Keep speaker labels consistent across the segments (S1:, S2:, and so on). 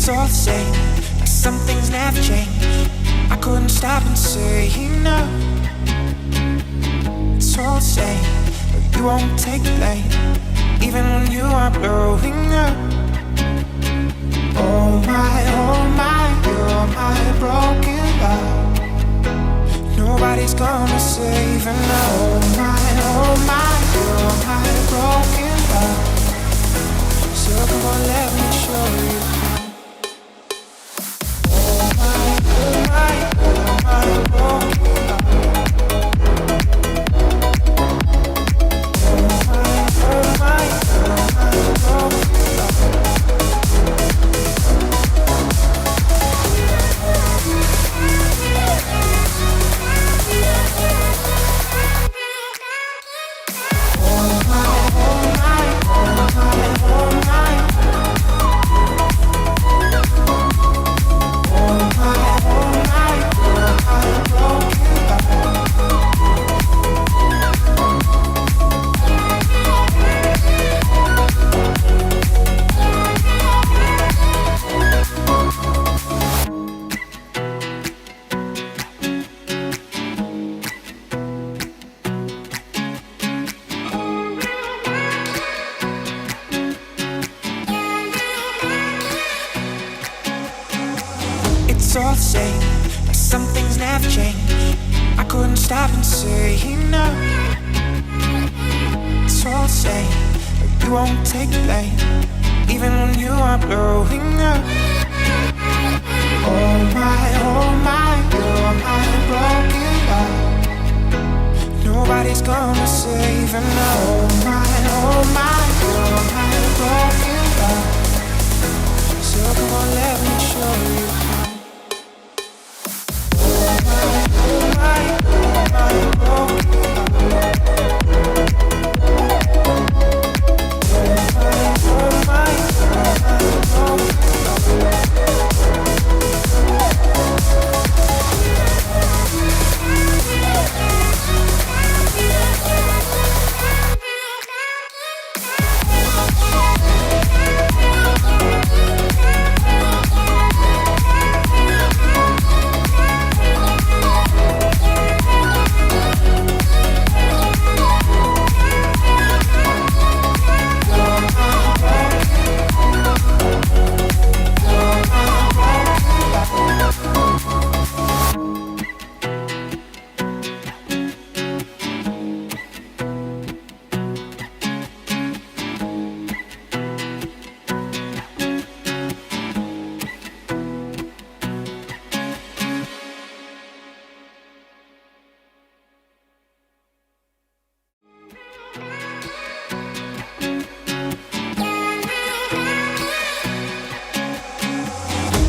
S1: It's all the same, like some things never change. I couldn't stop and say no. It's all the same, but you won't take the blame, even when you are blowing up. Oh my, you're my broken love. Nobody's gonna save her now. Oh my, you're my broken love. So come on, let me show you how. Oh my, you're my broken love. Oh my, you're my broken love. It's all the same, like some things never change. I couldn't stop and say no. It's all the same, but you won't take the blame, even when you are blowing up. Oh my, you're my broken love. Nobody's gonna save her now. Oh my, you're my broken love. So come on, let me show you how.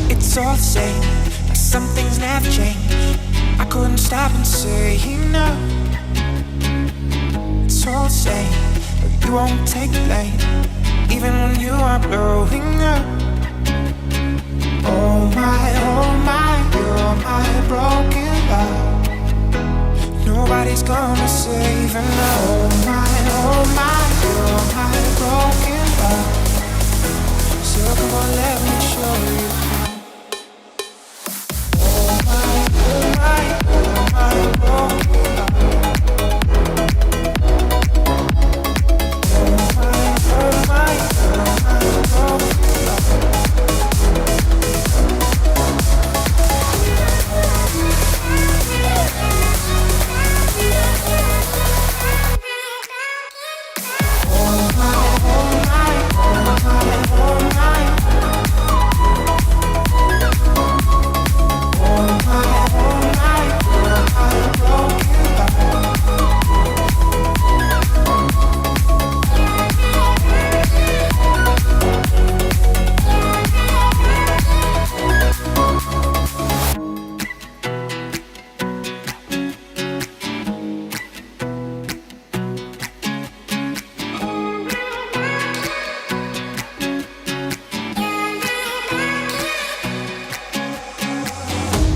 S1: It's all the same, like some things never change. I couldn't stop and say no. It's all the same, but you won't take the blame, even when you are blowing up. Oh my, you're my broken love. Nobody's gonna save her now. Oh my, you're my broken love. So come on, let me show you how.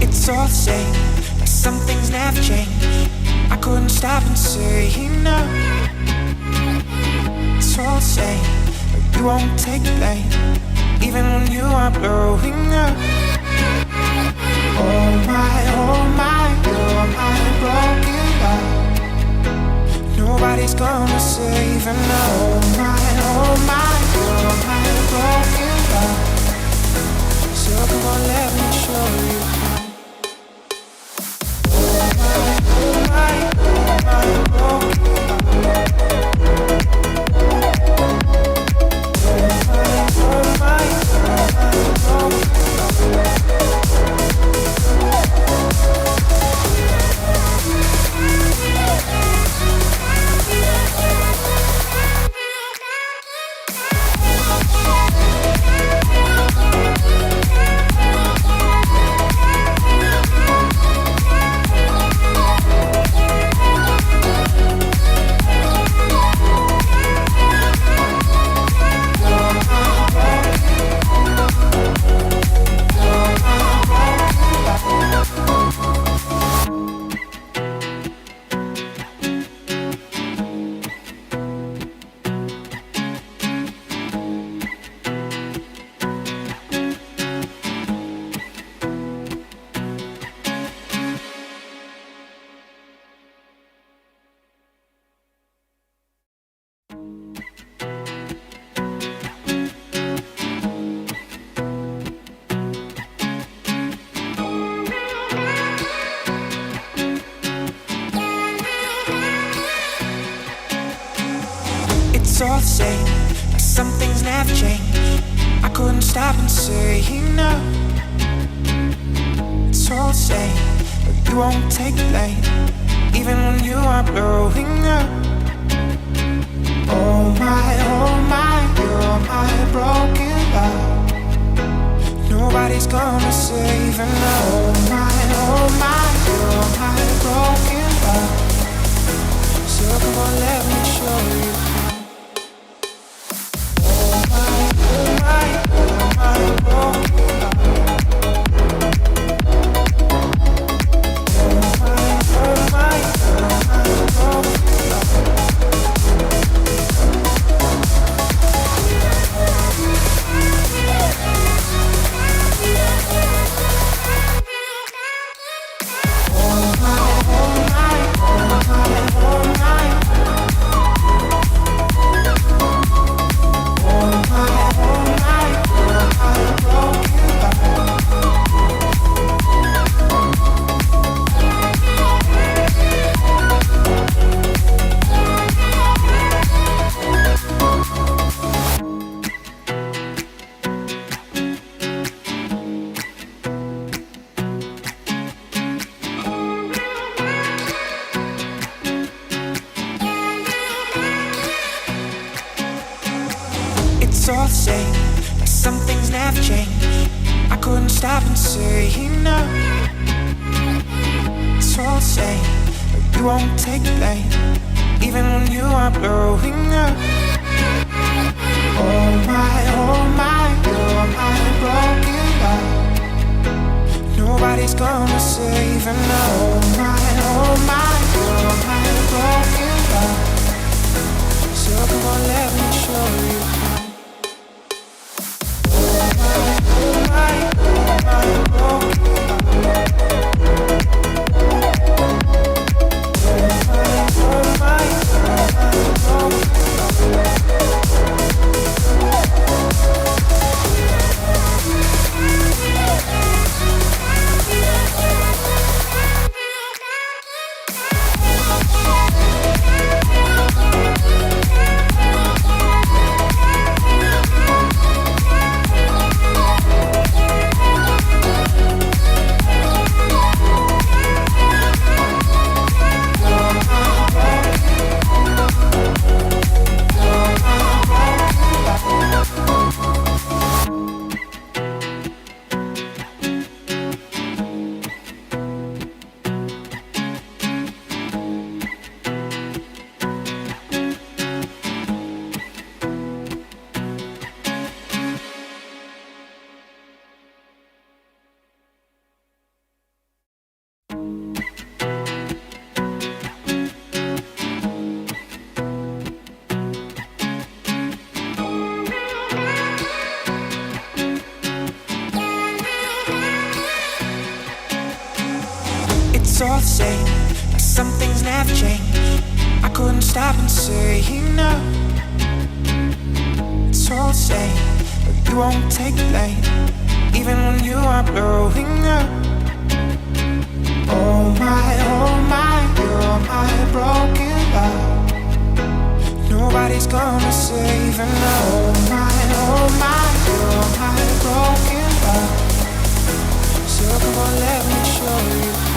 S1: It's all the same, like some things never change. I couldn't stop and say no. It's all the same, but you won't take the blame, even when you are blowing stop and say no. It's all the same, but you won't take blame, even when you are blowing up. Oh my, you're my broken love. Nobody's gonna save her now. Oh my, you're my broken love. So come on, let me show you how. Oh my, you're my broken love. Oh my, you're my broken love. It's all the same, but some things never change. I couldn't stop and say no. It's all the same, but you won't take blame, even when you are blowing up. Oh my, you're my broken love. Nobody's gonna save her now. Oh my, you're my broken love. So come on, let me show you how. It's all the same, but some things never change. I couldn't stop and say no. It's all the same, but you won't take blame, even when you are blowing up. Oh my, you're my broken love. Nobody's gonna save her now. Oh my, you're my broken love. So come on, let me show you how.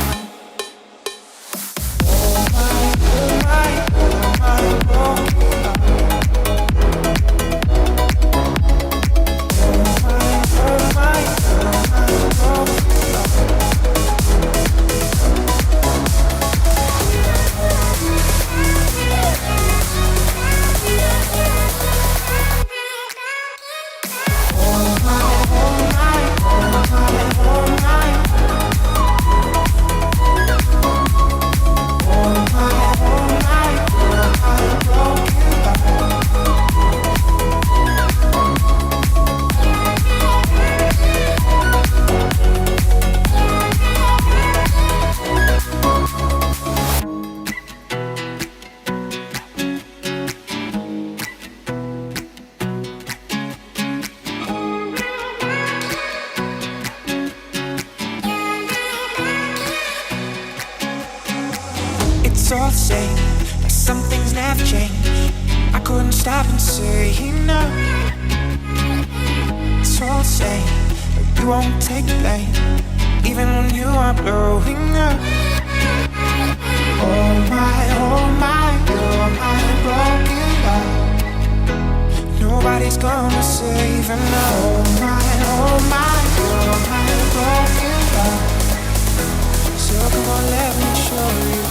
S1: It's all the same, but some things never change. I couldn't stop and say no. It's so sane, but you won't take blame, even when you are blowing up. Oh my, you're my broken love. Nobody's gonna save enough. Oh my, you're my broken love. So come on, let me show you.